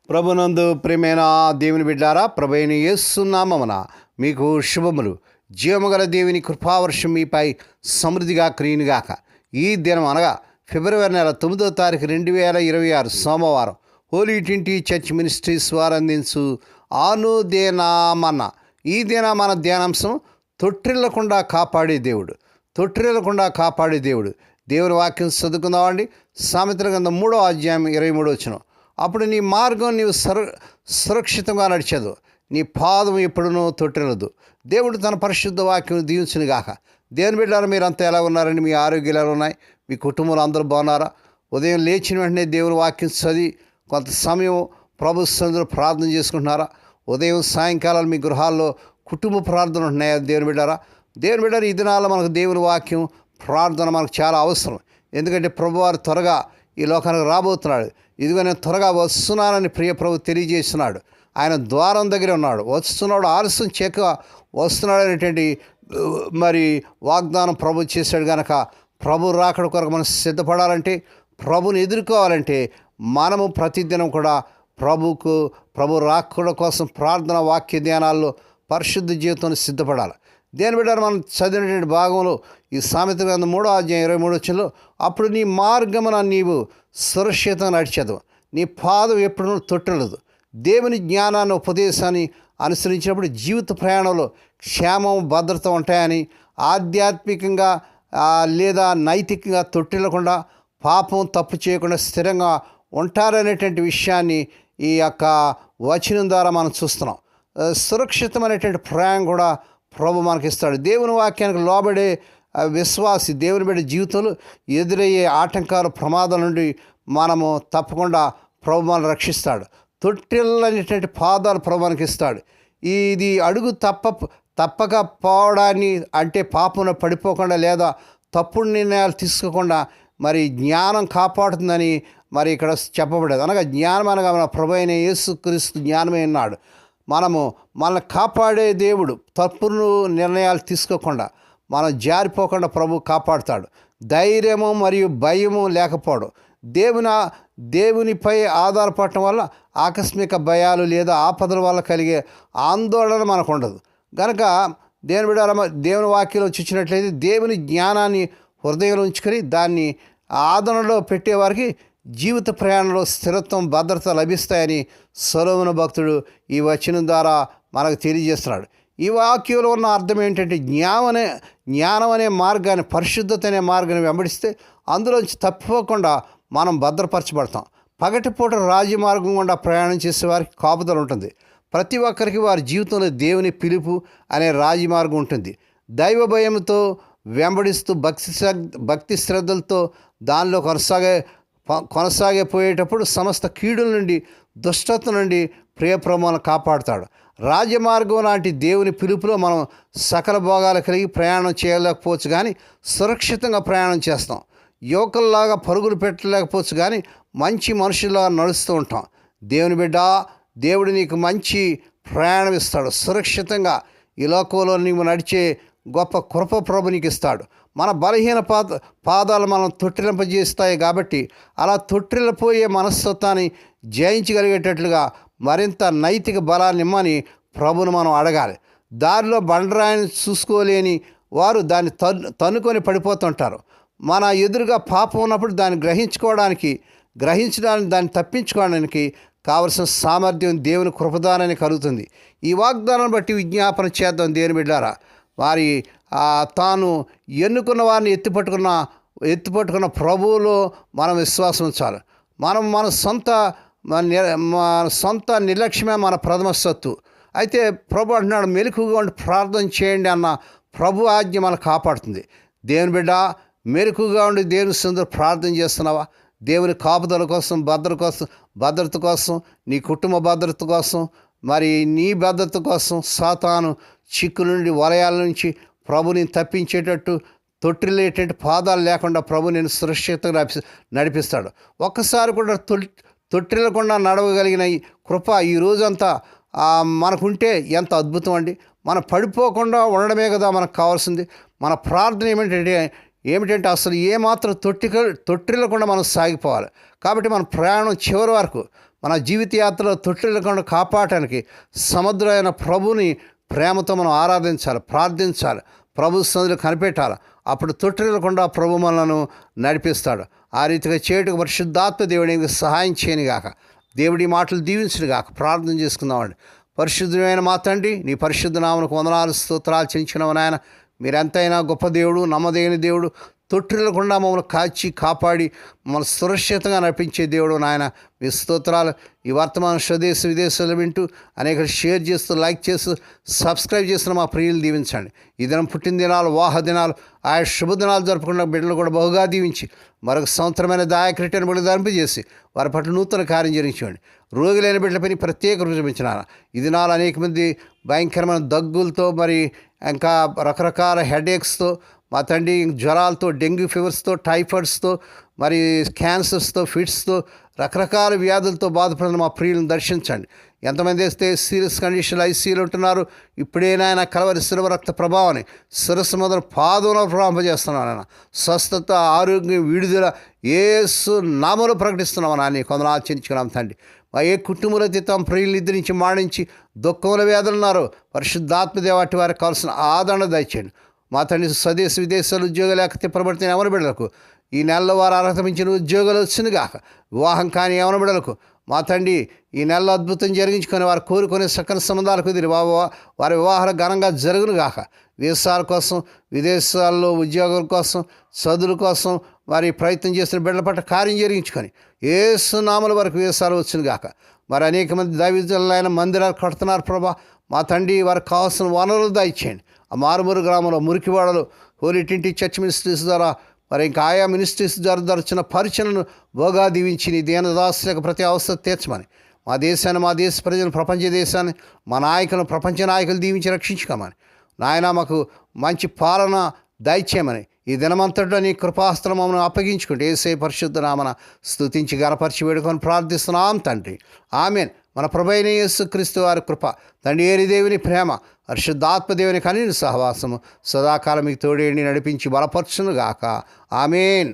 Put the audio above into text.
ప్రభునందు ప్రియమైన దేవుని బిడ్డారా, ప్రభువైన యేసు నామమున మీకు శుభములు. జీవముగల దేవుని కృపావర్షం మీపై సమృద్ధిగా క్రియనుగాక. ఈ దినం అనగా ఫిబ్రవరి నెల 9వ తారీఖు 2026 సోమవారం హోలీ ట్రింటీ చర్చ్ మినిస్ట్రీస్ వారు అందించు ఆనుదేనామన్న. ఈ దిన మన ధ్యానాంశం తొట్టిల్లకుండా కాపాడే దేవుడు. తొట్టిల్లకుండా కాపాడే దేవుడు. దేవుని వాక్యం చదువుకుందామండి. సామెతల గ్రంథం 3వ అధ్యాయం 23వ వచనం. అప్పుడు నీ మార్గం నీవు సురక్షితంగా నడిచేదు, నీ పాదం ఎప్పుడునూ తొట్టిల్లదు. దేవుడు తన పరిశుద్ధ వాక్యం దీవించునుగాక. దేవుని బిడ్డలారా, మీరంతా ఎలా ఉన్నారండి? మీ ఆరోగ్యాలు ఎలా ఉన్నాయి? మీ కుటుంబంలో అందరూ బాగున్నారా? ఉదయం లేచిన వెంటనే దేవుని వాక్యం చదివి కొంత సమయం ప్రభు సన్నిధిలో ప్రార్థన చేసుకుంటున్నారా? ఉదయం సాయంకాలాలు మీ గృహాల్లో కుటుంబ ప్రార్థన ఉంటున్నాయా? దేవుని బిడ్డారా, దేవుని బిడ్డారా, ఈ దినాల్లో మనకు దేవుని వాక్యం ప్రార్థన మనకు చాలా అవసరం. ఎందుకంటే ప్రభువారు త్వరగా ఈ లోకానికి రాబోతున్నాడు. ఇదిగో నేను త్వరగా వస్తున్నానని ప్రియ ప్రభు తెలియజేస్తున్నాడు. ఆయన ద్వారం దగ్గర ఉన్నాడు, వస్తున్నాడు, ఆలస్యం చేయక వస్తున్నాడు అనేటువంటి మరి వాగ్దానం ప్రభు చేశాడు. కనుక ప్రభు రాకడ కొరకు మనం సిద్ధపడాలంటే, ప్రభుని ఎదుర్కోవాలంటే మనము ప్రతిదినం కూడా ప్రభు రాకడ కోసం ప్రార్థన వాక్య ధ్యానాల్లో పరిశుద్ధ జీవితాన్ని సిద్ధపడాలి. దేని బిడ్డారు, మనం చదివినటువంటి భాగంలో ఈ సామెత గ్రంథం 3వ అధ్యాయం 23వ వచనంలో, అప్పుడు నీ మార్గమున నీవు సురక్షితంగా నడిచేదు, నీ పాదం ఎప్పుడూ తొట్టిల్లదు. దేవుని జ్ఞానాన్ని ఉపదేశాన్ని అనుసరించినప్పుడు జీవిత ప్రయాణంలో క్షేమం భద్రత ఉంటాయని, ఆధ్యాత్మికంగా లేదా నైతికంగా తొట్టిల్లకుండా పాపం తప్పు చేయకుండా స్థిరంగా ఉంటారనేటువంటి విషయాన్ని ఈ యొక్క వచనం ద్వారా మనం చూస్తున్నాం. సురక్షితమైనటువంటి ప్రయాణం కూడా ప్రభు మనకిస్తాడు. దేవుని వాక్యానికి లోబడే విశ్వాసి దేవుని బిడ్డ జీవితంలో ఎదురయ్యే ఆటంకాలు ప్రమాదాల నుండి మనము తప్పకుండా ప్రభు మనల్ని రక్షిస్తాడు. తొట్టిల్లనేటువంటి పాదాలు ప్రభు మనకి ఇస్తాడు. ఇది అడుగు తప్పక పోవడాన్ని, అంటే పాపంలో పడిపోకుండా లేదా తప్పుడు నిర్ణయాలు తీసుకోకుండా మరి జ్ఞానం కాపాడుతుందని మరి ఇక్కడ చెప్పబడేది. అనగా జ్ఞానం అనగా మన ప్రభు అయిన యేసుక్రీస్తు జ్ఞానమే ఉన్నాడు. మనల్ని కాపాడే దేవుడు. తప్పుడు నిర్ణయాలు తీసుకోకుండా మనం జారిపోకుండా ప్రభు కాపాడుతాడు. ధైర్యము మరియు భయము లేకపోవడం, దేవునిపై ఆధారపడటం వల్ల ఆకస్మిక భయాలు లేదా ఆపదల వల్ల కలిగే ఆందోళన మనకు ఉండదు. కనుక దేవుని వాక్యంలో చూసినట్లయితే దేవుని జ్ఞానాన్ని హృదయంలో ఉంచుకొని దాన్ని ఆదరణలో పెట్టేవారికి జీవిత ప్రయాణంలో స్థిరత్వం భద్రత లభిస్తాయని సొలొమోను భక్తుడు ఈ వచనం ద్వారా మనకు తెలియజేస్తున్నాడు. ఈ వాక్యంలో ఉన్న అర్థం ఏంటంటే, జ్ఞానం అనే మార్గాన్ని, పరిశుద్ధత అనే మార్గాన్ని వెంబడిస్తే అందులోంచి తప్పిపోకుండా మనం భద్రపరచబడతాం. పగటిపూట రాజమార్గం గుండా ప్రయాణం చేసే వారికి కాపుదల ఉంటుంది. ప్రతి ఒక్కరికి వారి జీవితంలో దేవుని పిలుపు అనే రాజమార్గం ఉంటుంది. దైవ భయంతో వెంబడిస్తూ భక్తి శ్రద్ధలతో దానిలో కొనసాగిపోయేటప్పుడు సమస్త కీడుల నుండి, దుష్టత నుండి ప్రియప్రమాలను కాపాడుతాడు. రాజమార్గం లాంటి దేవుని పిలుపులో మనం సకల భోగాలు కలిగి ప్రయాణం చేయలేకపోవచ్చు, కానీ సురక్షితంగా ప్రయాణం చేస్తాం. యువకుల్లాగా పరుగులు పెట్టలేకపోవచ్చు, కానీ మంచి మనుషుల్లాగా నడుస్తూ ఉంటాం. దేవుని బిడ్డ, దేవుడు నీకు మంచి ప్రయాణం ఇస్తాడు. సురక్షితంగా ఈ లోకంలో నీవు నడిచే గొప్ప కృప ప్రభు నీకు ఇస్తాడు. మన బలహీన పాదాలు మనం తొట్టిలింపజేస్తాయి. కాబట్టి అలా తొట్టిల్లిపోయే మనస్తత్వాన్ని జయించగలిగేటట్లుగా మరింత నైతిక బలాన్ని ఇమ్మని ప్రభును మనం అడగాలి. దారిలో బండరాయిని చూసుకోలేని వారు దాన్ని తన్నుకొని పడిపోతుంటారు. మన ఎదురుగా పాపం ఉన్నప్పుడు దాన్ని గ్రహించడానికి దాన్ని తప్పించుకోవడానికి కావలసిన సామర్థ్యం దేవుని కృపదానాన్ని కలుగుతుంది. ఈ వాగ్దానాన్ని బట్టి విజ్ఞాపన చేద్దాం. దేవుని బిడ్డారా, వారి తాను ఎన్నుకున్న వారిని ఎత్తిపట్టుకున్న ప్రభువులో మనం విశ్వాసం ఉంచాలి. మన సొంత నిర్లక్ష్యమే మన ప్రథమ సత్తు. అయితే ప్రభు అంటున్నాడు, మెలకుగా ఉండి ప్రార్థన చేయండి అన్న ప్రభు ఆజ్ఞ మనకు కాపాడుతుంది. దేవుని బిడ్డ, మెలకుగా ఉండి దేవుని సన్నిధిలో ప్రార్థన చేస్తున్నావా? దేవుని కాపుదల కోసం, భద్రత కోసం, నీ కుటుంబ భద్రత కోసం, మరి నీ భద్రత కోసం సాతాను చిక్కుల నుండి, వలయాల నుంచి ప్రభుని తప్పించేటట్టు తొట్టిల్లేటట్టు పాదాలు లేకుండా ప్రభు నేను సురక్షితంగా నడిపిస్తాడు. ఒక్కసారి కూడా తొట్టిల్లకుండా నడవగలిగిన ఈ కృప ఈ రోజంతా మనకుంటే ఎంత అద్భుతం అండి. మనం పడిపోకుండా ఉండడమే కదా మనకు కావాల్సింది. మన ప్రార్థన ఏమిటంటే అసలు ఏమాత్రం తొట్టిల్లకుండా మనం సాగిపోవాలి. కాబట్టి మన ప్రయాణం చివరి వరకు మన జీవిత యాత్రలో తొట్టిల్లకుండా కాపాడటానికి సముద్రమైన ప్రభుని ప్రేమతో మనం ఆరాధించాలి, ప్రార్థించాలి, ప్రభు సన్నిధిలో కనిపెట్టాలి. అప్పుడు తొట్టిల్లకుండా ప్రభు మనలను నడిపిస్తాడు. ఆ రీతిగా చేయుటకు పరిశుద్ధాత్మ దేవుడికి సహాయం చేయనుగాక. దేవుడి మాటలు దీవించునుగాక. ప్రార్థన చేసుకుందామండి. పరిశుద్ధమైన మా తండ్రి, నీ పరిశుద్ధ నామమునకు వందనాలు స్తోత్రాలు చెల్లించున్నాము నాయన. మీరెంతైనా గొప్ప దేవుడు, నమ్మదగిన దేవుడు. తొట్టిల్లకుండా మమ్మల్ని కాచి కాపాడి మమ్మల్ని సురక్షితంగా నడిపించే దేవుడు నాయన. మీ స్తోత్రాలు. ఈ వర్తమాన స్వదేశ విదేశాలు వింటూ అనేక షేర్ చేస్తూ, లైక్ చేస్తూ, సబ్స్క్రైబ్ చేస్తున్న మా ప్రియులు దీవించండి. ఈ దినం పుట్టిన దినాలు, వాహ దినాలు, ఆయా శుభదినాలు జరుపుకున్న బిడ్డలు కూడా బహుగా దీవించి మరొక సంవత్సరమైన దాయకరిటను బిడ్డ ధరింపజేసి వారి పట్ల నూతన కార్యం జరిగించండి. రోగులైన బిడ్డలపై ప్రత్యేక చూపించినాను. ఈ దినాలు అనేక మంది భయంకరమైన దగ్గులతో, మరి ఇంకా రకరకాల హెడేక్స్తో, మా తండ్రి జ్వరాలతో, డెంగ్యూ ఫీవర్స్తో, టైఫాయిడ్స్తో, మరి క్యాన్సర్స్తో, ఫిట్స్తో, రకరకాల వ్యాధులతో బాధపడిన మా ప్రియులను దర్శించండి. ఎంతమంది వేస్తే సీరియస్ కండిషన్లు ఐసీయూలు ఉంటున్నారు. ఇప్పుడేనాయన కలవరి శిలువ రక్త ప్రభావాన్ని శిరస్సు మొదలు పాదంలో ప్రవహింపజేస్తున్నాను ఆయన. స్వస్థత, ఆరోగ్యం, విడుదల యేసు నామములో ప్రకటిస్తున్నామని ఆయన కొందరు ఆచరించుకున్నాం తండ్రి. మా ఏ కుటుంబంలో తమ ప్రియులు నిద్రించి మాడించి దుఃఖముల వ్యాధులు ఉన్నారో పరిశుద్ధాత్మదేవాటి వారికి కావాల్సిన ఆదరణ దయచేయండి. మా తండ్రి స్వదేశ విదేశాలు ఉద్యోగాలు లేక తిప్పబడుతున్న ఎవరి బిడ్డలకు ఈ నెలలో వారు అర్హత మించిన ఉద్యోగాలు వచ్చినగాక. వివాహం కాని ఎవరి బిడ్డలకు మా తండ్రి ఈ నెలలో అద్భుతం జరిగించుకొని వారు కోరుకునే సకల సంబంధాలు కుదిరి వారి వివాహాలు ఘనంగా జరుగునుగాక. వీసాల కోసం, విదేశాల్లో ఉద్యోగాల కోసం, చదువుల కోసం వారి ప్రయత్నం చేస్తున్న బిడ్డల పట్ల కార్యం జరిగించుకొని యేసు నామముల వరకు వీసాలు వచ్చినగాక. మరి అనేక మంది దైవజనులైన మందిరాలు కడుతున్నారు ప్రభా. మా తండ్రి వారికి కావాల్సిన వనరులు దయచేయండి. ఆ మారుమూరు గ్రామంలో, మురికివాడలు, హోలీ ట్రింటీ చర్చ్ మినిస్ట్రీస్ ద్వారా, మరి ఇంకా ఆయా మినిస్ట్రీస్ ద్వారా జరుగుతున్న పరిచయలను బోగా దీవించి నీ దీనదాసులకు ప్రతి అవసరం తీర్చమని మా దేశాన్ని, మా దేశ ప్రజలను, ప్రపంచ దేశాన్ని, మా నాయకులను, ప్రపంచ నాయకులు దీవించి రక్షించుకోమని నాయన మాకు మంచి పాలన దయచేయమని ఈ దినమంతట్లో నీ కృపాస్త్రం మమ్మల్ని అప్పగించుకుంటే యేసే పరిశుద్ధ నామన స్తుతించి గణపరిచి వేడుకొని ప్రార్థిస్తున్నాం తండ్రి. ఆమేన్. మన ప్రభువైన యేసుక్రీస్తు వారి కృప, తండ్రి ఏరి దేవుని ప్రేమ, పరిశుద్ధాత్మదేవుని కనిని సహవాసము సదాకాలం మీకు తోడేండి నడిపించి బలపరచునుగాక. ఆమేన్.